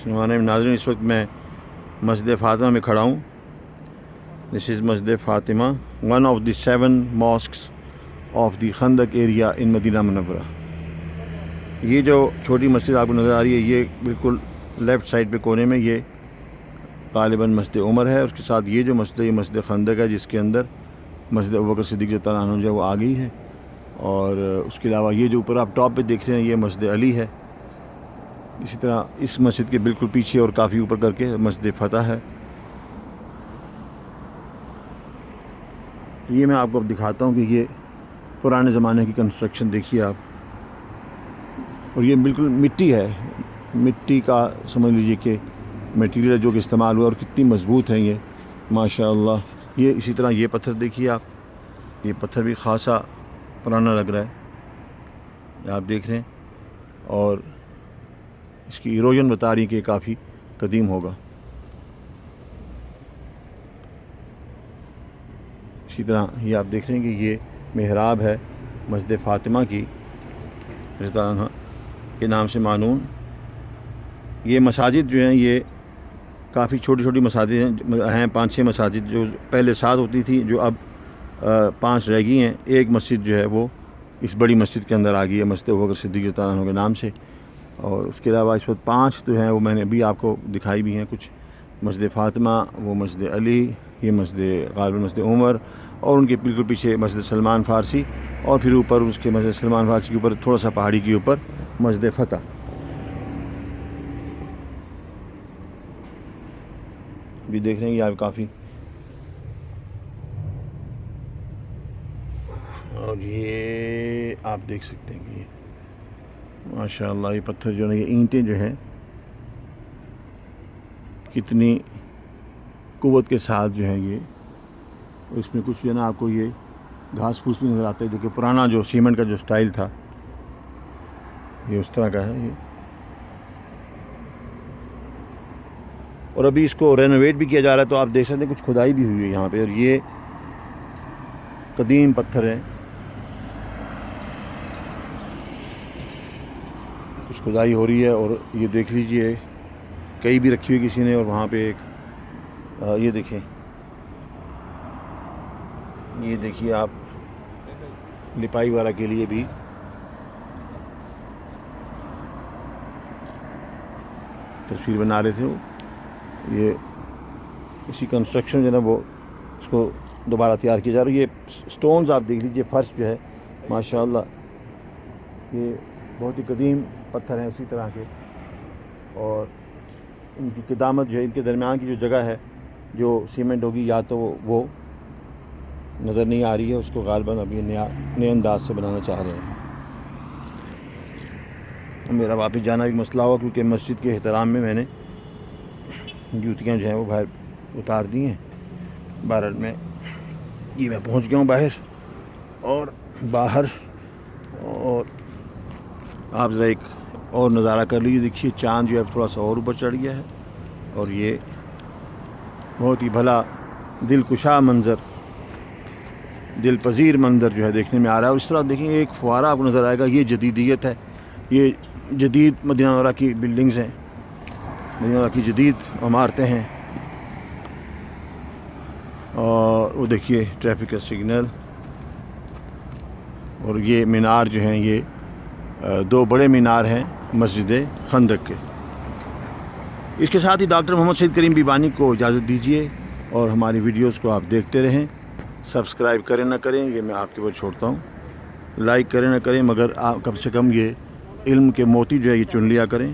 سنوانے میں ناظرین، اس وقت میں مسجد فاطمہ میں کھڑا ہوں. دس از مسجد Fatima, one of the 7 mosques of the خندق ایریا ان مدینہ منورہ. یہ جو چھوٹی مسجد آپ کو نظر آ رہی ہے، یہ بالکل لیفٹ سائڈ پہ کونے میں یہ غالباً مسجد عمر ہے. اس کے ساتھ یہ جو مسجد ہے، یہ مسجد خندق ہے، جس کے اندر مسجد ابوبکر صدیق رضی اللہ عنہ جو ہے وہ آ گئی ہے. اور اس کے علاوہ یہ جو اوپر آپ ٹاپ پہ دیکھ رہے ہیں، یہ مسجد علی ہے. اسی طرح اس مسجد کے بالکل پیچھے اور کافی اوپر کر کے مسجد فتح ہے. یہ میں آپ کو اب دکھاتا ہوں کہ یہ پرانے زمانے کی کنسٹرکشن دیکھیے آپ. اور یہ بالکل مٹی ہے، مٹی کا سمجھ لیجیے کہ میٹیریل جو کہ استعمال ہوا، اور کتنی مضبوط ہیں یہ ماشاء اللہ. یہ اسی طرح یہ پتھر دیکھیے آپ، یہ پتھر بھی خاصا پرانا لگ رہا ہے، یہ آپ دیکھ رہے ہیں. اور اس کی ایروجن بتا رہی کہ کافی قدیم ہوگا. اسی طرح یہ آپ دیکھ رہے ہیں کہ یہ محراب ہے مسجد فاطمہ کی رضی اللہ عنہا کے نام سے معنون. یہ مساجد جو ہیں یہ کافی چھوٹی چھوٹی مساجد ہیں، 5-6 مساجد جو پہلے 7 ہوتی تھی، جو اب 5 رہ گئی ہیں. ایک مسجد جو ہے وہ اس بڑی مسجد کے اندر آ گئی ہے، مسجد ابوبکر صدیق رضی اللہ عنہ کے نام سے. اور اس کے علاوہ اس وقت 5 جو ہیں وہ میں نے ابھی آپ کو دکھائی بھی ہیں کچھ. مسجد فاطمہ، وہ مسجد علی، یہ مسجد غالباً مسجد عمر، اور ان کے بالکل پیچھے مسجد سلمان فارسی، اور پھر اوپر اس کے مسجد سلمان فارسی کے اوپر تھوڑا سا پہاڑی کے اوپر مسجد فتح. بھی دیکھ رہے ہیں یہ آپ کافی. اور یہ آپ دیکھ سکتے ہیں کہ یہ ماشاء اللہ یہ پتھر جو ہے، یہ اینٹیں جو ہیں کتنی قوت کے ساتھ جو ہیں یہ. اس میں کچھ جو ہے نا آپ کو یہ گھاس پھوس بھی نظر آتا ہے، جو کہ پرانا جو سیمنٹ کا جو سٹائل تھا یہ اس طرح کا ہے یہ. اور ابھی اس کو رینوویٹ بھی کیا جا رہا ہے، تو آپ دیکھ سکتے ہیں کچھ کھدائی بھی ہوئی ہے یہاں پہ. اور یہ قدیم پتھر ہیں، کچھ کھدائی ہو رہی ہے. اور یہ دیکھ لیجئے کئی بھی رکھی ہوئی کسی نے. اور وہاں پہ ایک یہ دیکھیں، یہ دیکھیے آپ لپائی وغیرہ کے لیے بھی تصویر بنا رہے تھے وہ. یہ اسی کنسٹرکشن جو ہے نا وہ اس کو دوبارہ تیار کیا جا رہا ہے. یہ سٹونز آپ دیکھ لیجئے، فرش جو ہے ماشاء اللہ یہ بہت ہی قدیم پتھر ہیں اسی طرح کے. اور ان کی قدامت جو ہے، ان کے درمیان کی جو جگہ ہے جو سیمنٹ ہوگی، یا تو وہ نظر نہیں آ رہی ہے. اس کو غالباً اب یہ نئے انداز سے بنانا چاہ رہے ہیں. میرا واپس جانا بھی مسئلہ ہوا، کیونکہ مسجد کے احترام میں میں نے جوتیاں جو ہیں وہ باہر اتار دی ہیں. بہرحال میں پہنچ گیا ہوں باہر. اور باہر اور آپ ذرا ایک اور نظارہ کر لیجیے. دیکھیے چاند جو ہے تھوڑا سا اور اوپر چڑھ گیا ہے. اور یہ بہت ہی بھلا دل کشا منظر، دل پذیر منظر جو ہے دیکھنے میں آ رہا ہے. اس طرح دیکھیں ایک فوارہ آپ کو نظر آئے گا. یہ جدیدیت ہے، یہ جدید مدینہ منورہ کی بلڈنگز ہیں، مدینہ منورہ کی جدید عمارتیں ہیں. اور وہ دیکھیے ٹریفک کا سگنل. اور یہ مینار جو ہیں، یہ 2 بڑے مینار ہیں مسجد خندق کے. اس کے ساتھ ہی ڈاکٹر محمد سعید کریم بیبانی کو اجازت دیجیے، اور ہماری ویڈیوز کو آپ دیکھتے رہیں. سبسکرائب کریں نہ کریں یہ میں آپ کے اوپر چھوڑتا ہوں، لائک کریں نہ کریں، مگر آپ کم سے کم یہ علم کے موتی جو ہے یہ چن لیا کریں.